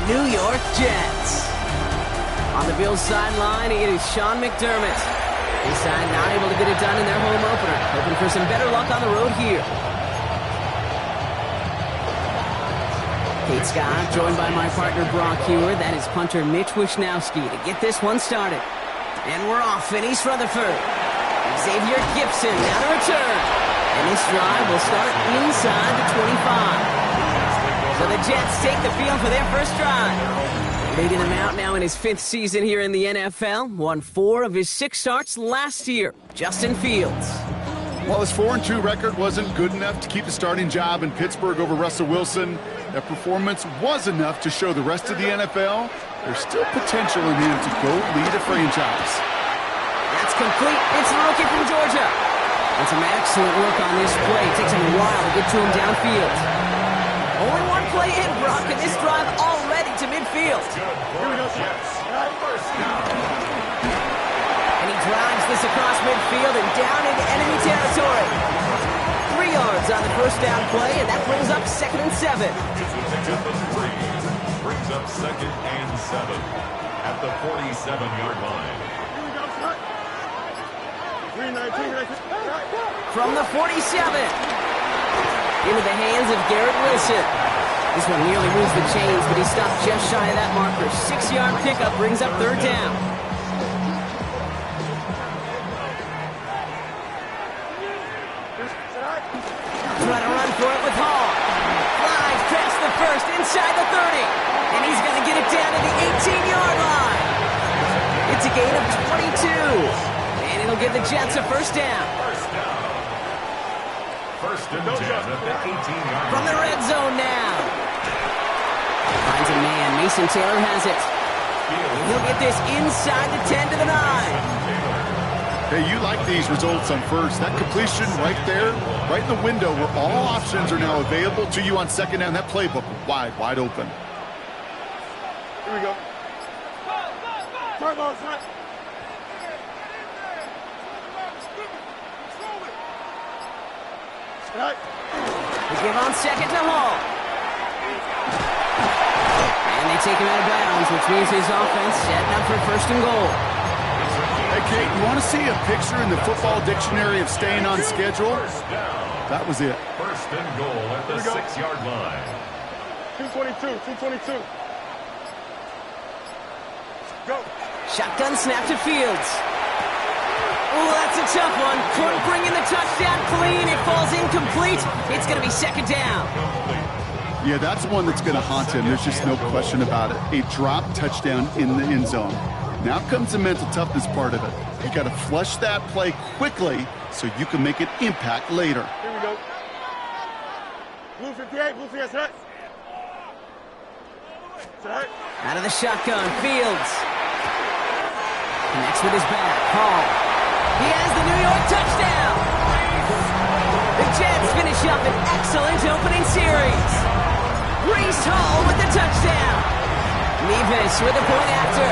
New York Jets. On the Bills sideline, it is Sean McDermott. His side not able to get it done in their home opener. Hoping for some better luck on the road here. Kate Scott, joined by my partner Brock Hewer. That is punter Mitch Wishnowski to get this one started. And we're off in East Rutherford. Xavier Gfssl now to return. And this drive will start inside the 25. So the Jets take the field for their first drive. Leading them out now in his 5th season here in the NFL. Won 4 of his 6 starts last year. Justin Fields. While his 4-2 record wasn't good enough to keep the starting job in Pittsburgh over Russell Wilson, that performance was enough to show the rest of the NFL there's still potential in him to go lead a franchise. That's complete. It's the rookie from Georgia. And some excellent work on this play. It takes him a while to get to him downfield. Only one play in, Brock, and this drive already to midfield. Here we go, first down. And he drives this across midfield and down into enemy territory. 3 yards on the first down play, and that brings up 2nd and 7. Brings up 2nd and 7 at the 47-yard line. From the 47, into the hands of Garrett Wilson. This one nearly moves the chains, but he stopped just shy of that marker. 6-yard pickup brings up 3rd down. Try to run for it with Hall. Flies past the first, inside the 30. And he's going to get it down to the 18-yard line. It's a gain of 22. And it'll give the Jets a first down. First and 10 at the 18-yard line. From the red zone now. Finds a man. Mason Taylor has it. And he'll get this inside the 10 to the 9. Hey, you like these results on first. That completion right there, right in the window where all options are now available to you on 2nd down. That playbook wide open. Here we go. They give on 2nd to Hall. And they take him out of bounds, which means his offense setting up for 1st and goal. Hey, Kate, you want to see a picture in the football dictionary of staying on schedule? That was it. 1st and goal at the 6-yard line. 222. Go. Shotgun snap to Fields. Oh, that's a tough one. Couldn't bring in the touchdown clean. It falls incomplete. It's going to be 2nd down. Yeah, that's one that's going to haunt him. There's just no question about it. A drop touchdown in the end zone. Now comes the mental toughness part of it. You got to flush that play quickly so you can make an impact later. Here we go. Blue 58, set. Out of the shotgun, Fields. Connects with his back. Hall. He has the New York touchdown. The Jets finish up an excellent opening series. Breece Hall with the touchdown. Nevis with the point after.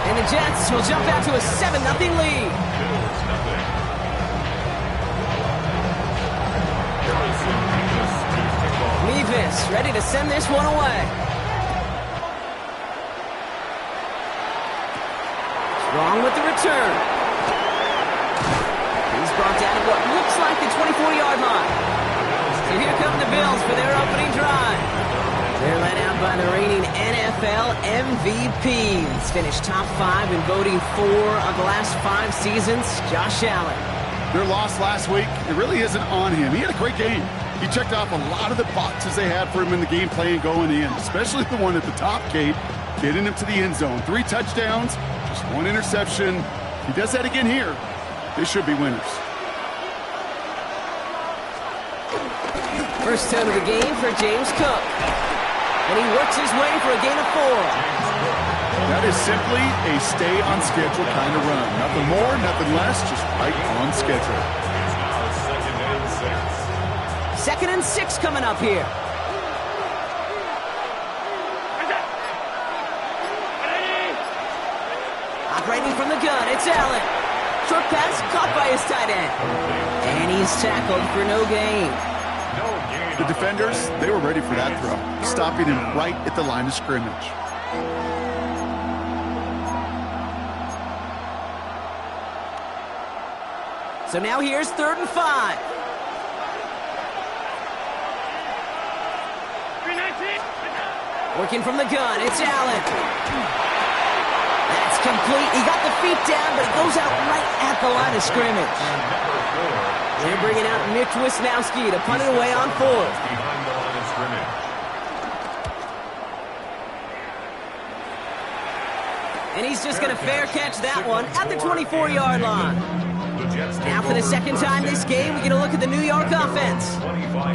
And the Jets will jump out to a 7-0 lead. Nevis ready to send this one away. Strong with the return. He's brought down at what looks like the 24-yard line. So here come the Bills for their opening drive. They're led out by the reigning NFL MVPs. Finished top 5 in voting 4 of the last 5 seasons. Josh Allen. Their loss last week, it really isn't on him. He had a great game. He checked off a lot of the boxes they had for him in the game plan going in, especially the one at the top, Kate, getting him to the end zone. 3 touchdowns, just 1 interception. If he does that again here, they should be winners. First down of the game for James Cook. And he works his way for a gain of 4. That is simply a stay-on-schedule kind of run. Nothing more, nothing less, just right on schedule. 2nd and 6 coming up here. Operating from the gun, it's Allen. Short pass caught by his tight end. And he's tackled for no gain. No gain The defenders, they were ready for that throw, stopping him right at the line of scrimmage. So now here's 3rd and 5. Working from the gun, it's Allen. That's complete. He got the feet down, but it goes out right at the line of scrimmage. They're bringing out Mitch Wisnowski to punt it away on 4th. Behind the line of scrimmage. And he's just going to fair catch that one at the 24-yard line. Now for the second time this game, we get a look at the New York offense.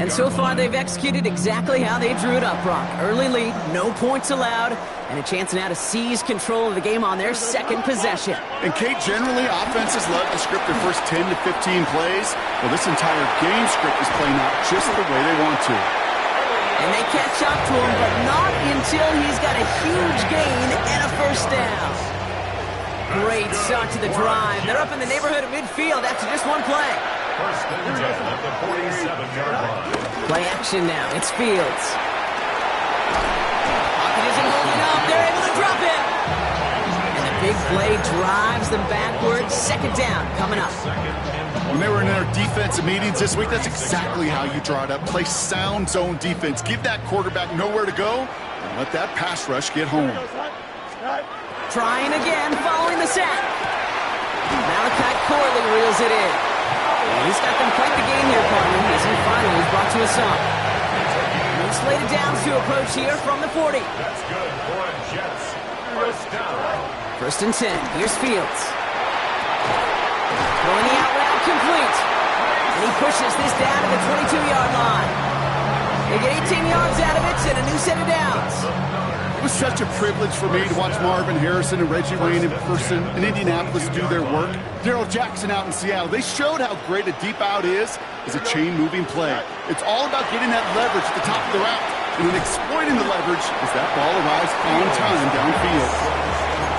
And so far, they've executed exactly how they drew it up, Brock. Early lead, no points allowed, and a chance now to seize control of the game on their second possession. And, Kate, generally, offenses love to script their first 10 to 15 plays. Well, this entire game script is playing out just the way they want to. And they catch up to him, but not until he's got a huge gain and a first down. Great start to the drive. They're up in the neighborhood of midfield after just one play. First and 10 at the 47-yard line. Play action now. It's Fields. Pocket isn't holding up. They're able to drop it. And the big play drives them backwards. Second down coming up. When they were in our defensive meetings this week, that's exactly how you draw it up. Play sound zone defense. Give that quarterback nowhere to go and let that pass rush get home. Trying again, following the sack. Malachi Corley reels it in. And he's got them quite the game here, partner, as he finally is brought to a stop. He's slated downs to approach here from the 40. That's good for a Jets. First down. 1st and 10. Here's Fields. Throwing the out route complete. And he pushes this down to the 22-yard line. They get 18 yards out of it and a new set of downs. It was such a privilege for me to watch Marvin Harrison and Reggie Wayne in person in Indianapolis do their work. Darrell Jackson out in Seattle. They showed how great a deep out is as a chain-moving play. It's all about getting that leverage at the top of the route and then exploiting the leverage as that ball arrives on time downfield.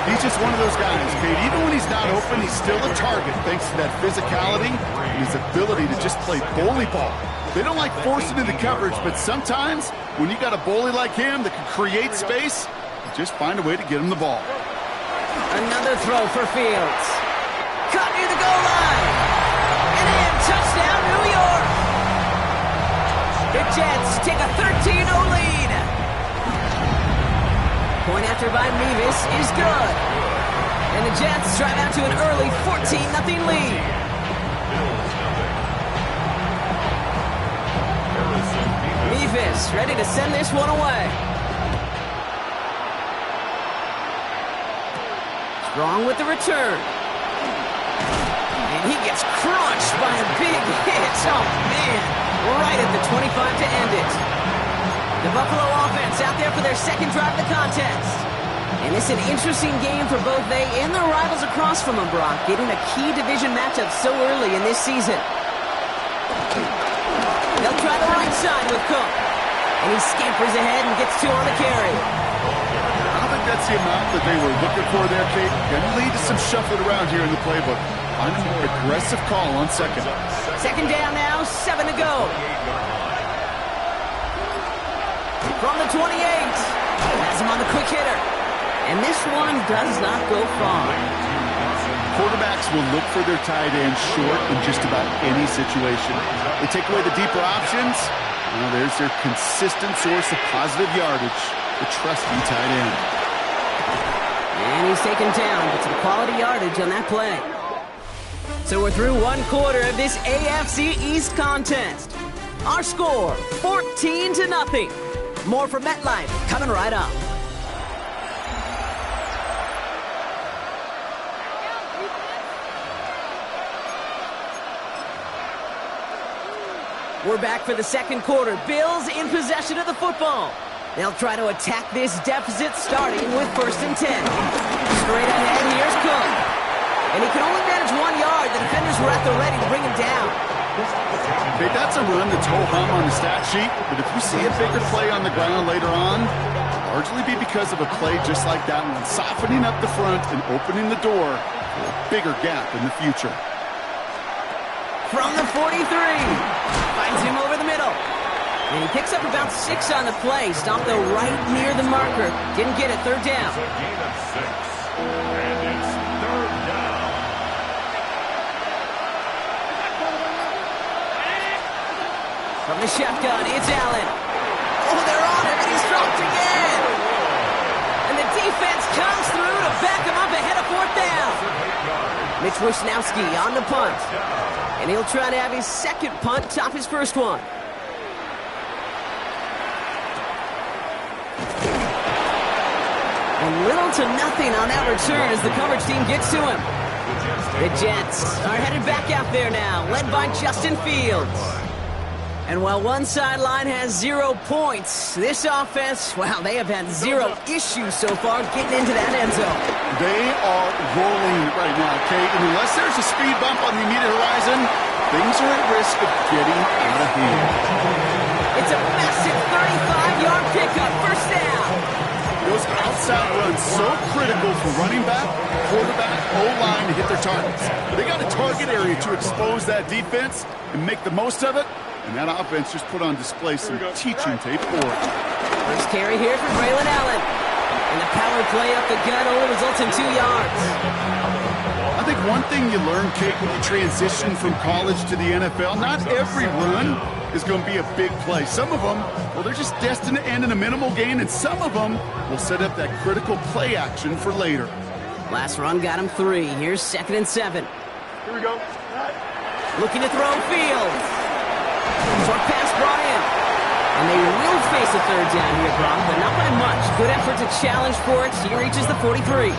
He's just one of those guys, Kate. Even when he's not open, he's still a target thanks to that physicality and his ability to just play bully ball. They don't like forcing into coverage, but sometimes when you got a bully like him that can create space, you just find a way to get him the ball. Another throw for Fields. Cut near the goal line. And in, touchdown, New York. The Jets take a 13-0 lead. Point after by Mevis is good. And the Jets drive out to an early 14-0 lead. Mevis ready to send this one away. Strong with the return. And he gets crushed by a big hit. Oh, man. Right at the 25 to end it. The Buffalo offense out there for their second drive of the contest. And it's an interesting game for both they and their rivals across from them, Brock, getting a key division matchup so early in this season. They'll try the right side with Cook. And he scampers ahead and gets 2 on the carry. I don't think that's the amount that they were looking for there, Kate. Going to lead to some shuffling around here in the playbook. Find a more aggressive call on second. Second down now, 7 to go. From the 28. Has him on the quick hitter. And this one does not go far. Quarterbacks will look for their tight end short in just about any situation. They take away the deeper options. Well, there's their consistent source of positive yardage, the trusty tight end. And he's taken down, but some quality yardage on that play. So we're through 1 quarter of this AFC East contest. Our score, 14-0. More from MetLife coming right up. We're back for the second quarter. Bills in possession of the football. They'll try to attack this deficit starting with 1st and 10. Straight ahead, here's Cook. And he can only manage 1 yard. The defenders were at the ready to bring him down. Okay, that's a run that's ho-hum on the stat sheet, but if we see a bigger play on the ground later on, it'll largely be because of a play just like that one, softening up the front and opening the door for a bigger gap in the future. From the 43. Finds him over the middle. And he picks up about 6 on the play. Stopped, though, right near the marker. Didn't get it. Third down. It's a gain of 6. And it's third down. From the shotgun, it's Allen. Oh, they're on him, and he's dropped again. And the defense comes through to back him up ahead of fourth down. Mitch Wishnowski on the punt. And he'll try to have his second punt top his first one. And little to nothing on that return as the coverage team gets to him. The Jets are headed back out there now, led by Justin Fields. And while one sideline has 0 points, this offense, well, they have had 0 issues so far getting into that end zone. They are rolling right now, Kate. And unless there's a speed bump on the immediate horizon, things are at risk of getting out of hand. It's a massive 35-yard pickup, first down. Those outside runs so critical for running back, quarterback, O-line to hit their targets. They got a target area to expose that defense and make the most of it. And that offense just put on display some teaching tape for it. First carry here for Braylon Allen. And the power play up the gut only results in 2 yards. I think one thing you learn, Kate, when you transition from college to the NFL, not every run is going to be a big play. Some of them, well, they're just destined to end in a minimal gain, and some of them will set up that critical play action for later. Last run got him 3. Here's 2nd and 7. Here we go. Looking to throw Fields. Short pass brought in. And they will face a third down here, Brock, but not by much. Good effort to challenge for it. He reaches the 43.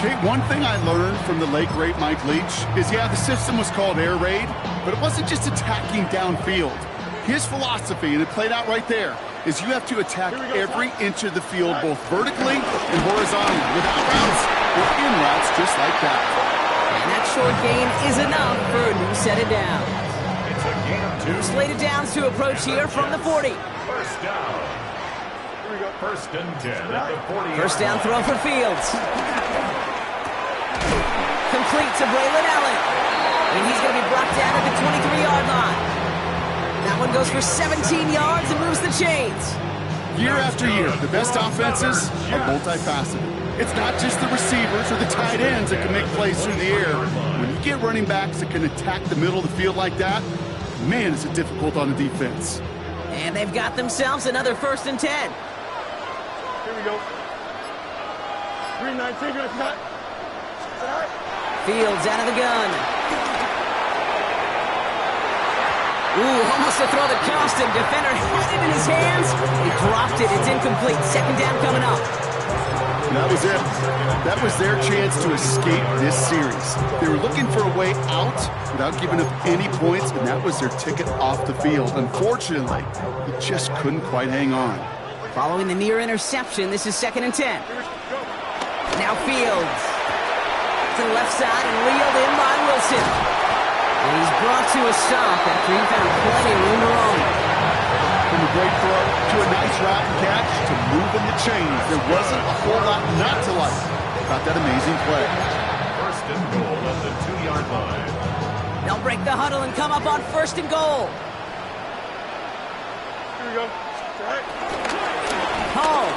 Kate, one thing I learned from the late, great Mike Leach is, yeah, the system was called air raid, but it wasn't just attacking downfield. His philosophy, and it played out right there, is you have to attack every inch of the field, both vertically and horizontally, without routes or in routes just like that. And that short gain is enough for a new set of downs. It's a gain of 2. Two slated downs to approach here from the 40. First down. Here we go. First and 10 at the 40. First down throw for Fields. Complete to Braylon Allen. And he's going to be brought down at the 23-yard line. That one goes for 17 yards and moves the chains. Year after year, the best offenses are multifaceted. It's not just the receivers or the tight ends that can make plays through the air. When you get running backs that can attack the middle of the field like that, man, is it difficult on the defense. And they've got themselves another 1st and 10. Here we go. 3-19, gonna cut. Fields out of the gun. Ooh, almost a throw that cost him. Defender had it in his hands. He dropped it. It's incomplete. 2nd down coming up. That was it. That was their chance to escape this series. They were looking for a way out without giving up any points, and that was their ticket off the field. Unfortunately, he just couldn't quite hang on. Following the near interception, this is 2nd and 10. Now Fields to the left side and reeled in by Wilson. And he's brought to a stop after he found plenty of room to roam. From a great throw to a nice route and catch to moving the chains. There wasn't a whole lot not to like about that amazing play. First and goal at the 2-yard line. They'll break the huddle and come up on 1st and goal. Here we go. All right. Hall.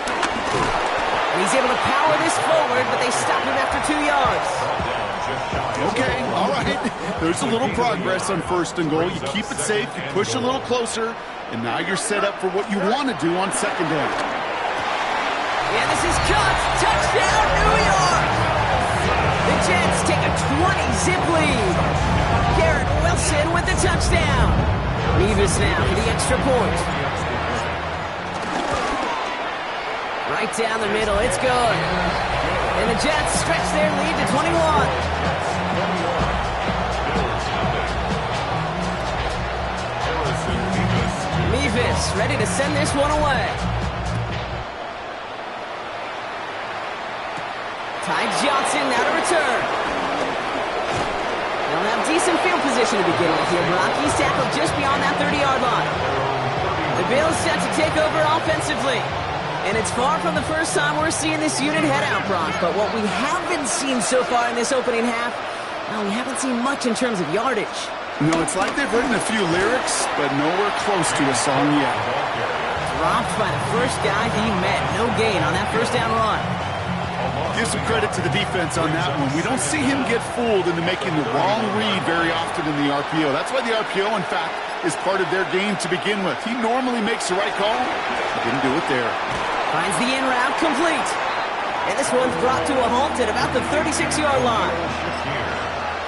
And he's able to power this forward, but they stop him after 2 yards. Okay, all right. There's a little progress on 1st and goal. You keep it safe, you push a little closer, and now you're set up for what you want to do on 2nd down. And this is cut. Touchdown, New York! The Jets take a 20-zip lead. Garrett Wilson with the touchdown. Revis now for the extra point. Right down the middle, it's good. And the Jets stretch their lead to 21. Revis ready to send this one away. Ty Johnson now to return. They'll have decent field position to begin with here. Brock, he's tackled just beyond that 30-yard line. The Bills set to take over offensively. And it's far from the first time we're seeing this unit head out, Brock. But what we haven't seen so far in this opening half, well, we haven't seen much in terms of yardage. No, it's like they've written a few lyrics, but nowhere close to a song yet. Dropped by the first guy he met. No gain on that first down run. Give some credit to the defense on that one. We don't see him get fooled into making the wrong read very often in the RPO. That's why the RPO, in fact, is part of their game to begin with. He normally makes the right call. He didn't do it there. Finds the in route complete. And this one's brought to a halt at about the 36-yard line.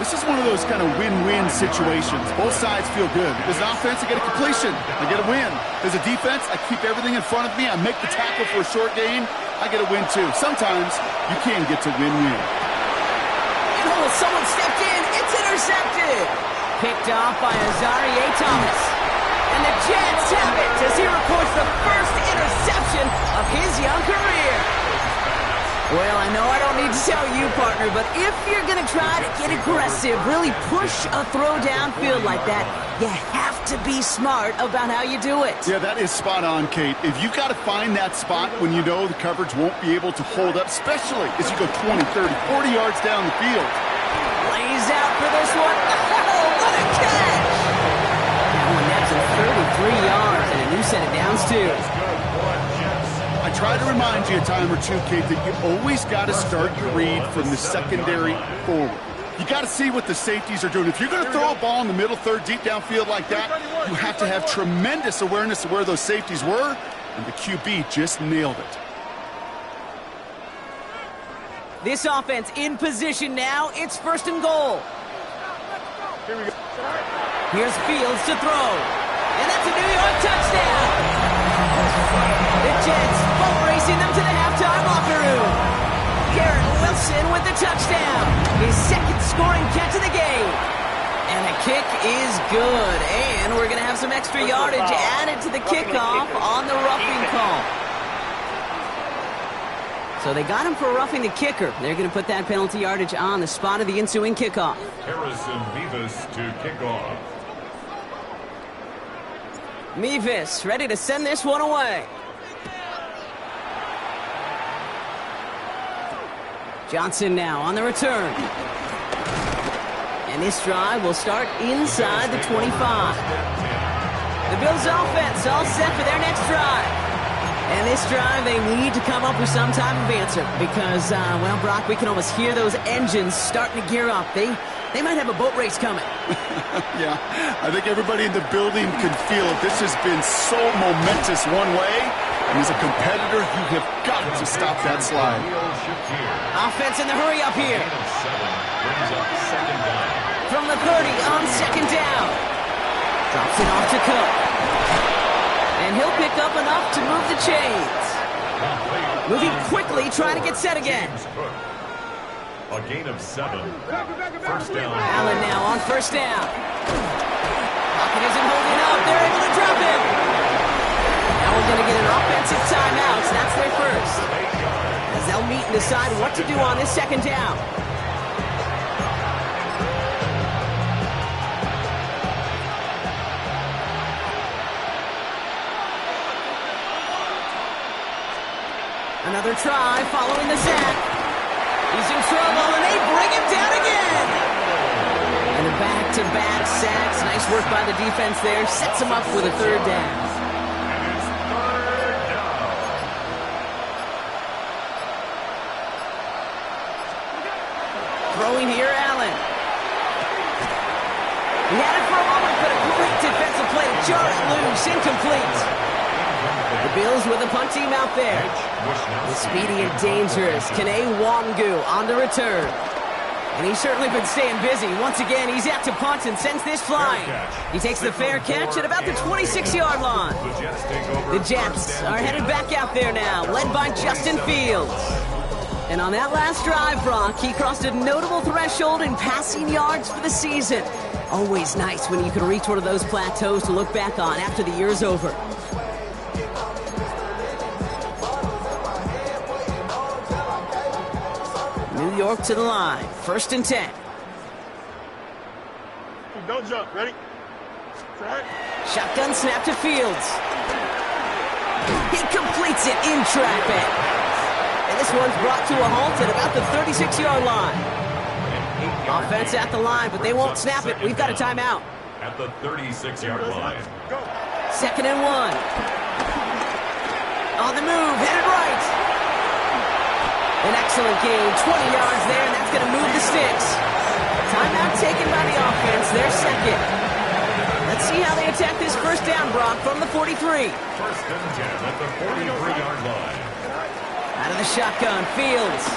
This is one of those kind of win-win situations. Both sides feel good. As an offense, I get a completion. I get a win. As a defense, I keep everything in front of me. I make the tackle for a short gain. I get a win, too. Sometimes you can get to win-win. And oh, someone stepped in. It's intercepted. Picked off by Azarie Thomas. And the Jets have it as he records the first interception of his young career. Well, I know I don't need to tell you, partner, but if you're going to try to get aggressive, really push a throw downfield like that, you have to be smart about how you do it. Yeah, that is spot on, Kate. If you've got to find that spot when you know the coverage won't be able to hold up, especially as you go 20, 30, 40 yards down the field. Lays out for this one. Oh, what a catch! That one nets him 33 yards and a new set of downs, too. I try to remind you a time or two, Kate, that you always got to start your read from the secondary forward. You got to see what the safeties are doing. If you're going to throw a ball in the middle third, deep downfield like that, you have to have tremendous awareness of where those safeties were, and the QB just nailed it. This offense in position now. It's first and goal. Here we go. Here's Fields to throw. And that's a New York touchdown. The Jets boat racing them to the halftime locker room. Garrett Wilson with the touchdown. His second scoring catch of the game. And the kick is good. And we're going to have some extra yardage added to the kickoff on the roughing call. So they got him for roughing the kicker. They're going to put that penalty yardage on the spot of the ensuing kickoff. Harrison Mevis to kick off. Mevis ready to send this one away. Johnson now on the return. And this drive will start inside the 25. The Bills offense all set for their next drive. And this drive, they need to come up with some type of answer because, well, Brock, we can almost hear those engines starting to gear up. They might have a boat race coming. Yeah, I think everybody in the building can feel it. This has been so momentous one way, and as a competitor, you have got to stop that slide. Offense in the hurry up here. From the 30 on second down. Drops it off to Cook. And he'll pick up enough to move the chains. Moving quickly, trying to get set again. A gain of 7. First down. Allen now on first down. Pocket isn't holding up. They're able to drop him. Now we're going to get an offensive timeout. So that's their first. As they'll meet and decide what to do on this second down. Another try following the sack. He's in trouble, and they bring him down again. And a back-to-back sacks. Nice work by the defense there. Sets him up with a third down. Throwing here, Allen. He had it for a moment, but a great defensive play to jar it loose. Incomplete. The Bills with a punt team out there. The speedy and dangerous Kene Wangu on the return. And he's certainly been staying busy. Once again, he's out to punt and sends this flying. He takes the fair catch at about the 26-yard line. The Jets are headed back out there now, led by Justin Fields. And on that last drive, Brock, he crossed a notable threshold in passing yards for the season. Always nice when you can reach one of those plateaus to look back on after the year's over. New York to the line. First and 10. Don't jump. Ready? Right. Shotgun snap to Fields. He completes it in traffic. And this one's brought to a halt at about the 36-yard line. Offense at the line, but they won't snap it. We've got a timeout. at the 36-yard line. Go. 2nd and 1. On the move, headed right. An excellent gain, 20 yards there, and that's going to move the sticks. Timeout taken by the offense, their second. Let's see how they attack this first down, Brock, from the 43. 1st and 10 at the 43-yard line. Out of the shotgun, Fields.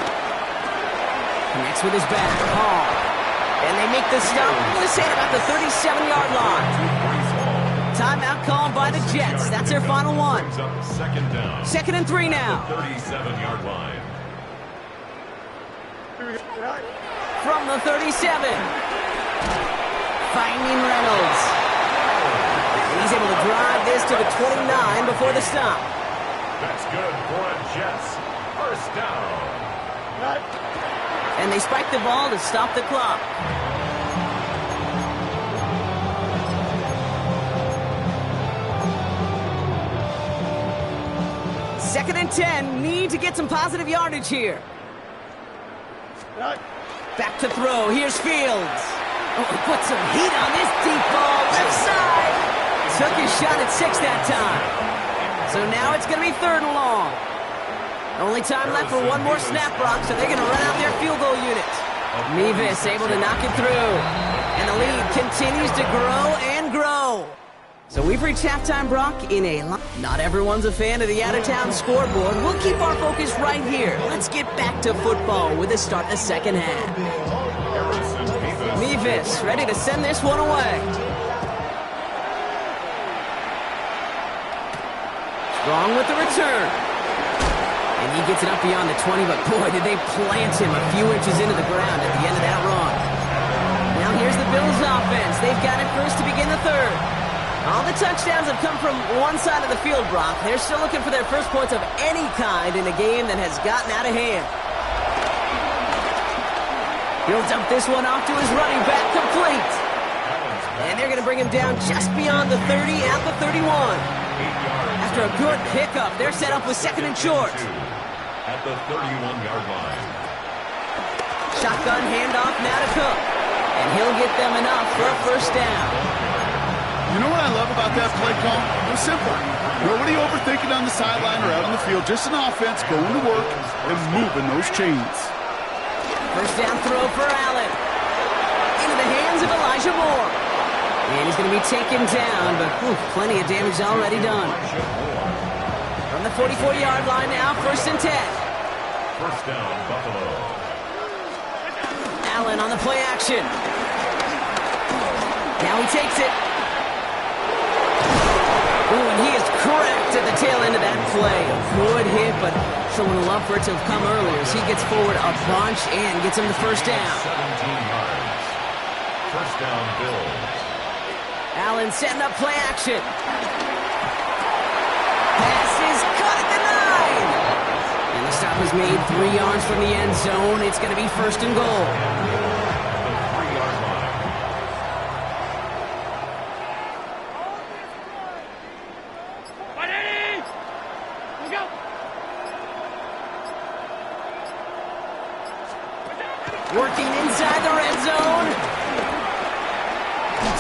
Connects with his back, Hall. And they make the stop, let's say about the 37-yard line. Timeout called by the Jets. That's their final one. 2nd down. 2nd and 3 now. 37-yard line. From the 37. Finding Reynolds. He's able to drive this to the 29 before the stop. That's good for a Jets. 1st down. And they spike the ball to stop the clock. Second and 10. Need to get some positive yardage here. Back to throw. Here's Fields. Oh, he put some heat on this deep ball. Left side. Took his shot at 6 that time. So now it's going to be 3rd and long. Only time left for one more snap, Brock, so they're going to run out their field goal unit. Mevis able to knock it through. And the lead continues to grow and grow. So we've reached halftime, Brock, in a lot. Not everyone's a fan of the out-of-town scoreboard. We'll keep our focus right here. Let's get back to football with a start in the second half. Mevis ready to send this one away. Strong with the return. And he gets it up beyond the 20, but boy, did they plant him a few inches into the ground at the end of that run. Now here's the Bills offense. They've got it first to begin the 3rd. All the touchdowns have come from one side of the field, Brock. They're still looking for their first points of any kind in a game that has gotten out of hand. He'll dump this one off to his running back, complete. And they're going to bring him down just beyond the 30 at the 31. After a good pickup, they're set up with 2nd and short. At the 31-yard line. Shotgun handoff now to Cook. And he'll get them enough for a first down. You know what I love about that play call? It was simple. Nobody overthinking on the sideline or out on the field. Just an offense going to work and moving those chains. First down throw for Allen. Into the hands of Elijah Moore. And he's going to be taken down, but plenty of damage already done. From the 44-yard line now, 1st and 10. 1st down, Buffalo. Allen on the play action. Now he takes it. Ooh, and he is correct at the tail end of that play. A good hit, but someone would love for it to have come earlier as he gets forward a bunch and gets him the first down. 17 yards. 1st down, Bills. Allen setting up play action. Pass is caught at the 9. And the stop is made 3 yards from the end zone. It's going to be 1st and goal. Working inside the red zone.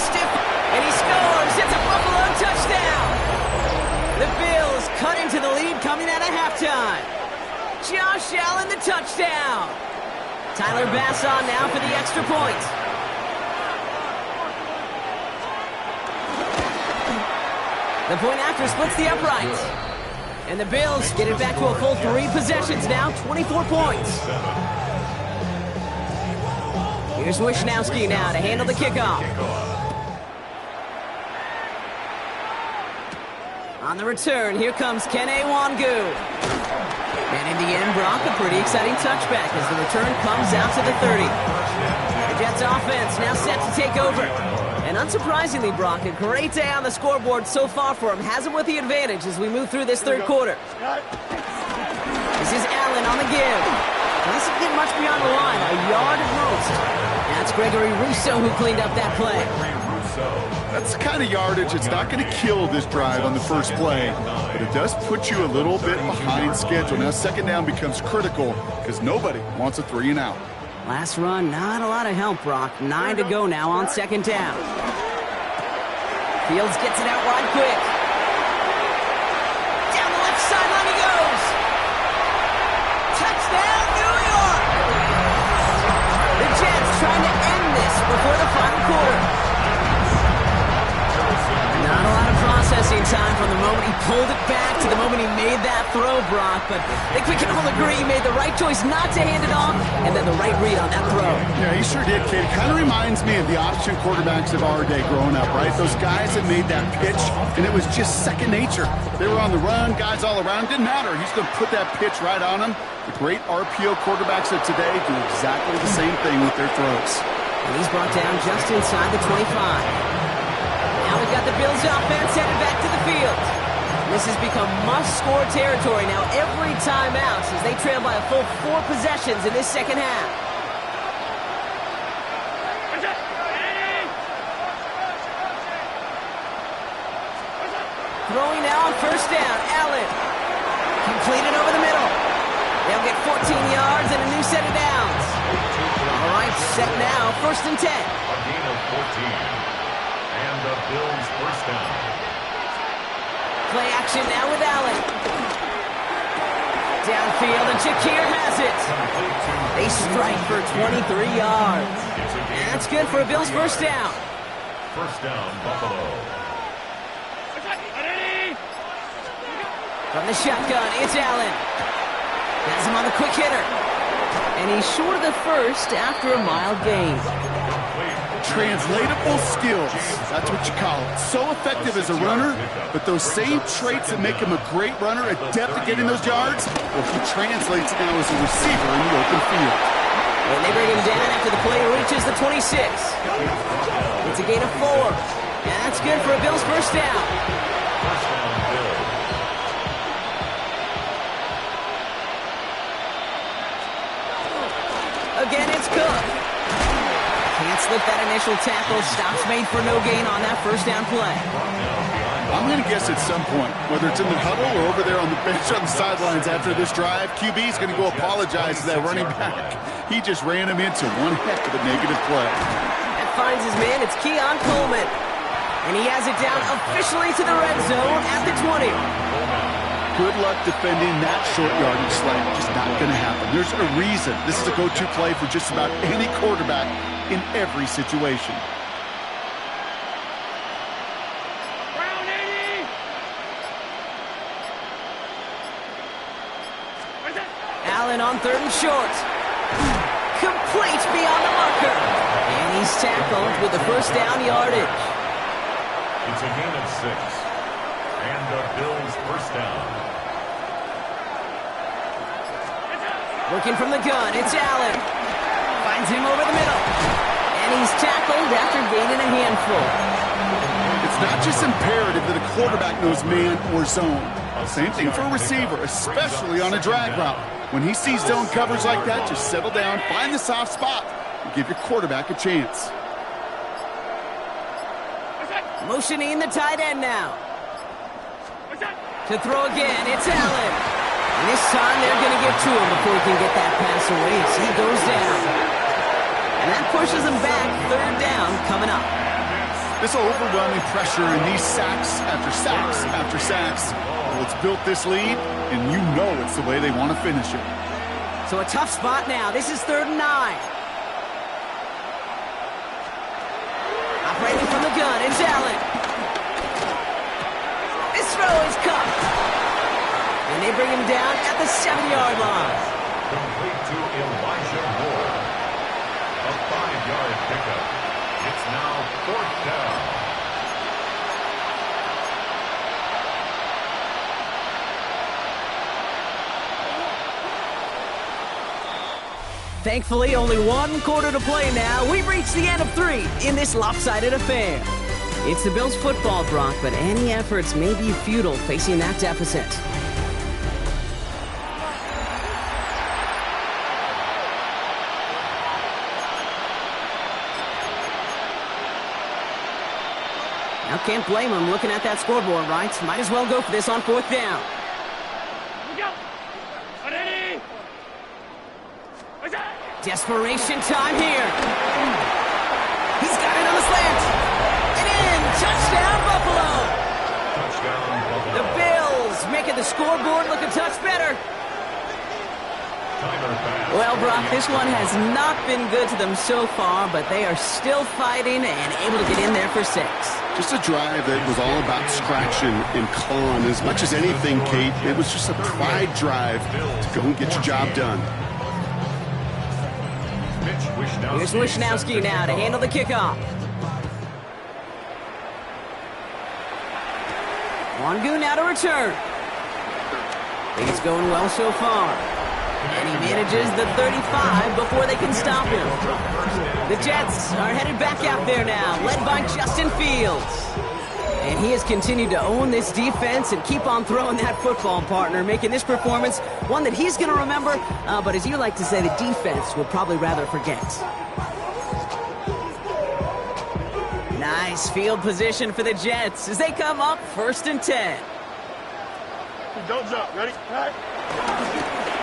Stiff, and he scores. It's a Buffalo touchdown. The Bills cut into the lead coming out of halftime. Josh Allen, the touchdown. Tyler Bass on now for the extra point. The point after splits the uprights. And the Bills get it back to a full 3 possessions now, 24 points. Here's Wishnowski now to handle the kickoff. On the return, here comes Kene Wangu. And in the end, Brock, a pretty exciting touchback as the return comes out to the 30. The Jets offense now set to take over. And unsurprisingly, Brock, a great day on the scoreboard so far for him. Has him with the advantage as we move through this 3rd quarter. This is Allen on the give. Doesn't get much beyond the line, a yard at most. That's Gregory Rousseau who cleaned up that play. That's the kind of yardage it's not going to kill this drive on the first play, but it does put you a little bit behind schedule. Now 2nd down becomes critical because nobody wants a 3 and out. Last run, not a lot of help, Brock. 9 to go now on 2nd down. Fields gets it out wide quick. Down the left sideline he goes. Touchdown, New York! The Jets trying to end this before the final quarter. Not a lot of processing time from the moment he pulled it back to the moment he made that throw, Brock. But I think we can all agree he made the right choice not to hand it off, and then the right read on that throw. Yeah, he sure did, kid. It kind of reminds me of the option quarterbacks of our day growing up, right? Those guys that made that pitch, and it was just second nature. They were on the run, guys all around. Didn't matter. He's going to put that pitch right on him. The great RPO quarterbacks of today do exactly the same thing with their throws. And he's brought down just inside the 25. Now we've got the Bills offense headed back to the field. This has become must-score territory now every time out as they trail by a full 4 possessions in this second half. Throwing now on first down, Allen. Completed over the middle. They'll get 14 yards and a new set of downs. All right, set now, 1st and 10. A gain of 14. And the Bills first down. Play action now with Allen. Downfield, and Shakir has it. They strike for 23 yards. And that's good for a Bills first down. First down, Buffalo. From the shotgun, it's Allen. Has him on the quick hitter. And he's short of the first after a mild gain. Translatable skills. That's what you call it. So effective as a runner, but those same traits that make him a great runner, adept at getting those yards, well, he translates now as a receiver in the open field. And they bring him down after the play reaches the 26. It's a gain of 4. And that's good for a Bills first down. First down, Bills. Again, it's Cook. Can't slip that initial tackle. Stops made for no gain on that first down play. I'm going to guess at some point, whether it's in the huddle or over there on the bench on the sidelines after this drive, QB is going to go apologize to that running back. He just ran him into one heck of a negative play. That finds his man. It's Keon Coleman. And he has it down officially to the red zone at the 20. Good luck defending that short yardage slant. Just not going to happen. There's a reason this is a go-to play for just about any quarterback in every situation. Allen on 3rd and short. Complete beyond the marker. And he's tackled with the first down yardage. It's a gain of 6. And the Bills first down. Looking from the gun, it's Allen. Finds him over the middle. And he's tackled after gaining a handful. It's not just imperative that a quarterback knows man or zone. Same thing for a receiver, especially on a drag route. When he sees zone coverage like that, just settle down, find the soft spot, and give your quarterback a chance. Motioning the tight end now. To throw again, it's Allen. And this time they're going to get to him before he can get that pass away as he goes down. And that pushes him back, 3rd down coming up. This overwhelming pressure and these sacks after sacks after sacks, well, it's built this lead, and you know it's the way they want to finish it. So a tough spot now. This is 3rd and 9. Operating from the gun, it's Allen. This throw is caught. And they bring him down at the 7-yard line. Complete to Elijah Moore. A 5-yard pickup. It's now 4th down. Thankfully, only 1 quarter to play now. We've reached the end of 3 in this lopsided affair. It's the Bills football, Brock, but any efforts may be futile facing that deficit. Now can't blame him looking at that scoreboard, right? Might as well go for this on 4th down. Desperation time here. He's got it on the slant. And in. Touchdown, Buffalo. making the scoreboard look a touch better. Well, Brock, this one has not been good to them so far, but they are still fighting and able to get in there for 6. Just a drive that was all about scratching and clawing. As much as anything, Kate, it was just a pride drive to go and get your job done. Here's Wisnowski now to handle the kickoff. Wangu now to return. Things going well so far. And he manages the 35 before they can stop him. The Jets are headed back out there now, led by Justin Fields. And he has continued to own this defense and keep on throwing that football, partner, making this performance one that he's going to remember, but as you like to say, the defense will probably rather forget. Nice field position for the Jets as they come up 1st and 10. Don't jump. Ready? All right.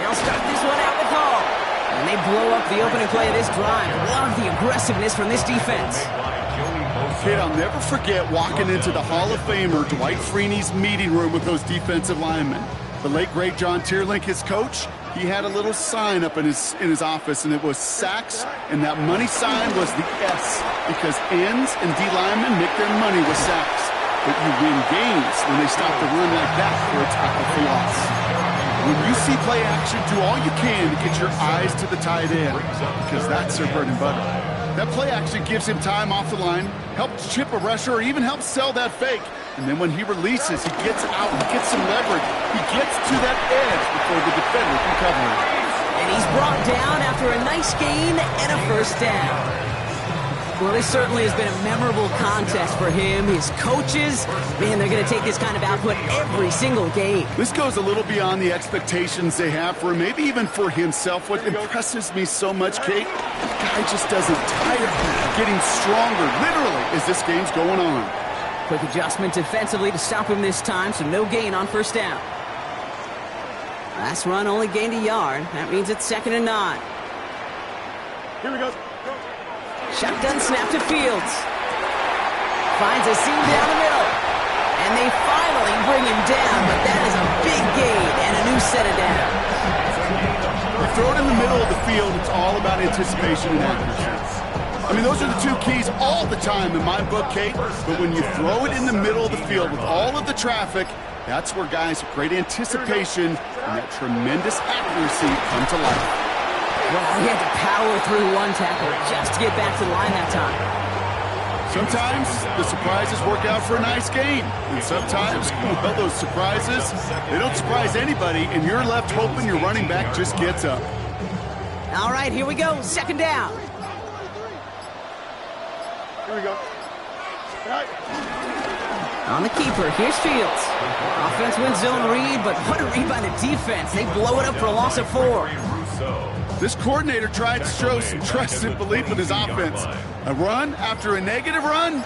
They'll start this one out with Hall. And they blow up the opening play of this drive. Love the aggressiveness from this defense. Kid, I'll never forget walking into the Hall of Famer Dwight Freeney's meeting room with those defensive linemen. The late, great John Tierlink, his coach, he had a little sign up in his office, and it was sacks, and that money sign was the S, because ends and D linemen make their money with sacks. But you win games when they stop the run like that for a tackle for loss. When you see play action, do all you can to get your eyes to the tight end, because that's their bread and butter. That play action gives him time off the line, helps chip a rusher, or even helps sell that fake. And then when he releases, he gets out, he gets some leverage. He gets to that edge before the defender can cover him. And he's brought down after a nice gain and a 1st down. Well, this certainly has been a memorable contest for him. His coaches, man, they're going to take this kind of output every single game. This goes a little beyond the expectations they have for him, maybe even for himself. What impresses me so much, Kate, the guy just doesn't tire, getting stronger, literally, as this game's going on. Quick adjustment defensively to stop him this time, so no gain on 1st down. Last run only gained a yard. That means it's 2nd and 9. Here we go. Shotgun snap to Fields. Finds a seam down the middle. And they finally bring him down, but that is a big gain and a new set of downs. You throw it in the middle of the field, it's all about anticipation and accuracy. I mean, those are the 2 keys all the time in my book, Kate. But when you throw it in the middle of the field with all of the traffic, that's where guys with great anticipation and that tremendous accuracy come to life. Well, he had to power through one tackle just to get back to the line that time. Sometimes the surprises work out for a nice game. And sometimes, well, those surprises, they don't surprise anybody, and you're left hoping your running back just gets up. All right, here we go. 2nd down. Here we go. All right. On the keeper, here's Fields. Offense wins zone read, but what a read by the defense. They blow it up for a loss of 4. This coordinator tried to show some trust and belief in his offense. A run after a negative run?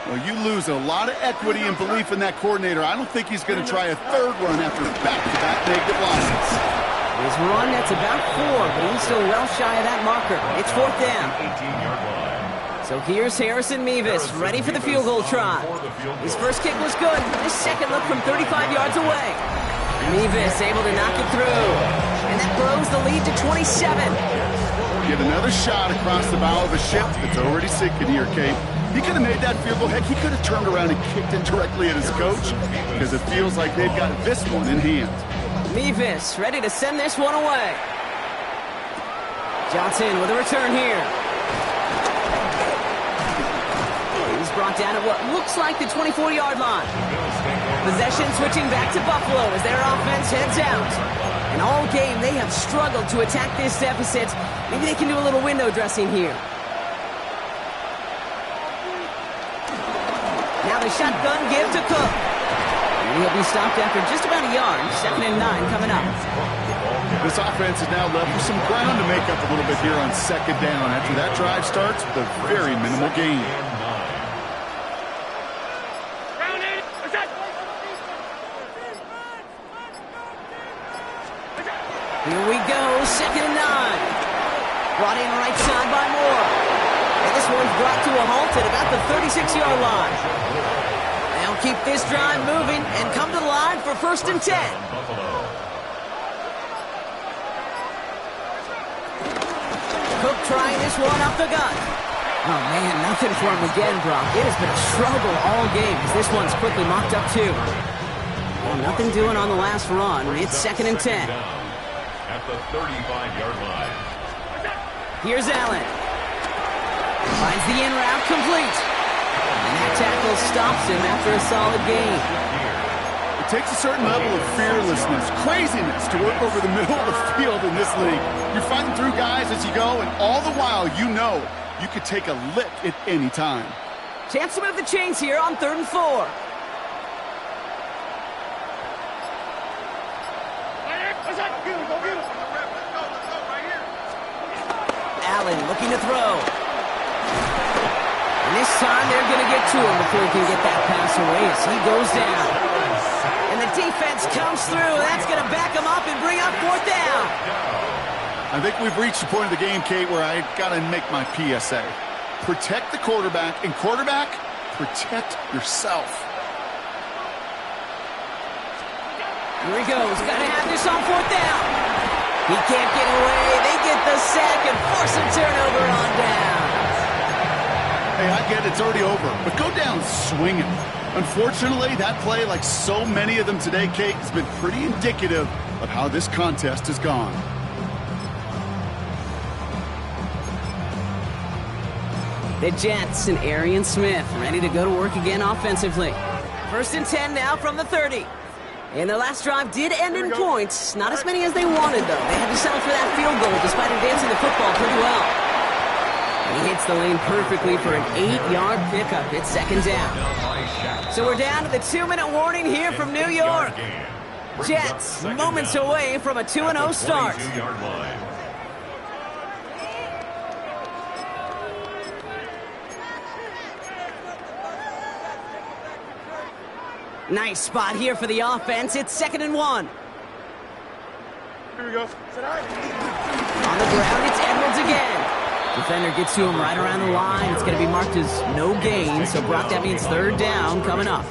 Well, you lose a lot of equity and belief in that coordinator. I don't think he's going to try a 3rd run after back-to-back negative losses. His run, that's about 4, but he's still well shy of that marker. It's 4th down. So here's Harrison Mevis, ready for the field goal try. His first kick was good. His second look from 35 yards away. Mevis able to knock it through. And that grows the lead to 27. Get another shot across the bow of a ship that's already sinking here, Kate. He could have made that field goal. Heck, he could have turned around and kicked it directly at his coach, because it feels like they've got this one in hand. Mevis ready to send this one away. Johnson with a return here. He's brought down at what looks like the 24-yard line. Possession switching back to Buffalo as their offense heads out. And all game, they have struggled to attack this deficit. Maybe they can do a little window dressing here. Now the shotgun give to Cook. And he'll be stopped after just about a yard. 2nd and 9 coming up. This offense is now left with some ground to make up a little bit here on 2nd down after that drive starts with a very minimal gain. Here we go, 2nd and 9. Brought in right side by Moore. And this one's brought to a halt at about the 36-yard line. They'll keep this drive moving and come to the line for 1st and 10. Cook trying this one up the gut. Oh, man, nothing for him again, Brock. It has been a struggle all game as this one's quickly mocked up, too. Well, nothing doing on the last run. It's 2nd and 10. At the 35-yard line. Here's Allen. Finds the in route complete. And that tackle stops him after a solid gain. It takes a certain level of fearlessness, craziness to work over the middle of the field in this league. You're fighting through guys as you go, and all the while you know you could take a lick at any time. Chance to move the chains here on 3rd and 4. Allen looking to throw. And this time they're going to get to him before he can get that pass away as he goes down. And the defense comes through. That's going to back him up and bring up 4th down. I think we've reached the point of the game, Kate, where I got to make my PSA. Protect the quarterback, and quarterback, protect yourself. Here he goes. Got to have this on 4th down. He can't get away. They get the sack and force a turnover on down. Hey, I get it's already over, but go down swinging. Unfortunately, that play, like so many of them today, Kate, has been pretty indicative of how this contest has gone. The Jets and Arian Smith ready to go to work again offensively. 1st and 10 now from the 30. And their last drive did end in points. Not as many as they wanted, though. They had to settle for that field goal despite advancing the football pretty well. He hits the lane perfectly for an 8-yard pickup. It's 2nd down. So we're down to the 2-minute warning here from New York. Jets moments away from a 2-0 start. Nice spot here for the offense. It's 2nd and 1. Here we go. On the ground, it's Edwards again. Defender gets to him right around the line. It's going to be marked as no gain, so Brock, that means 3rd down coming up.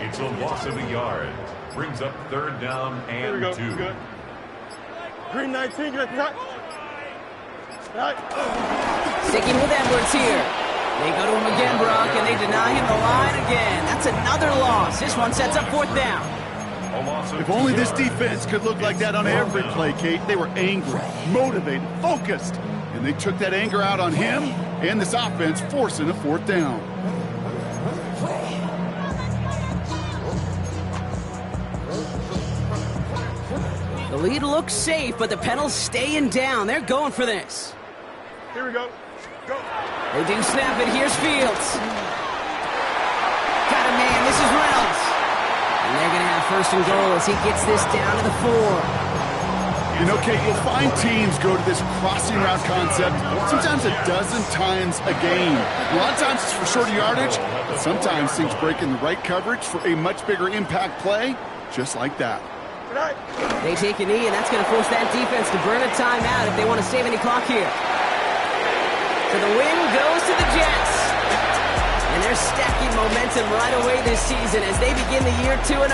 It's a loss of a yard. Brings up 3rd down and 2. Good. Green 19, good cut. Sticking with Edwards here. They go to him again, Brock, and they deny him the line again. That's another loss. This one sets up 4th down. If only this defense could look like that on every play, Kate. They were angry, motivated, focused. And they took that anger out on him and this offense, forcing a 4th down. The lead looks safe, but the Penals staying down. They're going for this. Here we go. Go. They do snap it. Here's Fields. Got a man. This is Reynolds. And they're going to have 1st and goal as he gets this down to the 4. You know, Kate, you'll find teams go to this crossing route concept sometimes a dozen times a game. A lot of times it's for shorter yardage, but sometimes things break in the right coverage for a much bigger impact play, just like that. They take a knee, and that's going to force that defense to burn a timeout if they want to save any clock here. So the win goes to the Jets. And they're stacking momentum right away this season as they begin the year 2-0.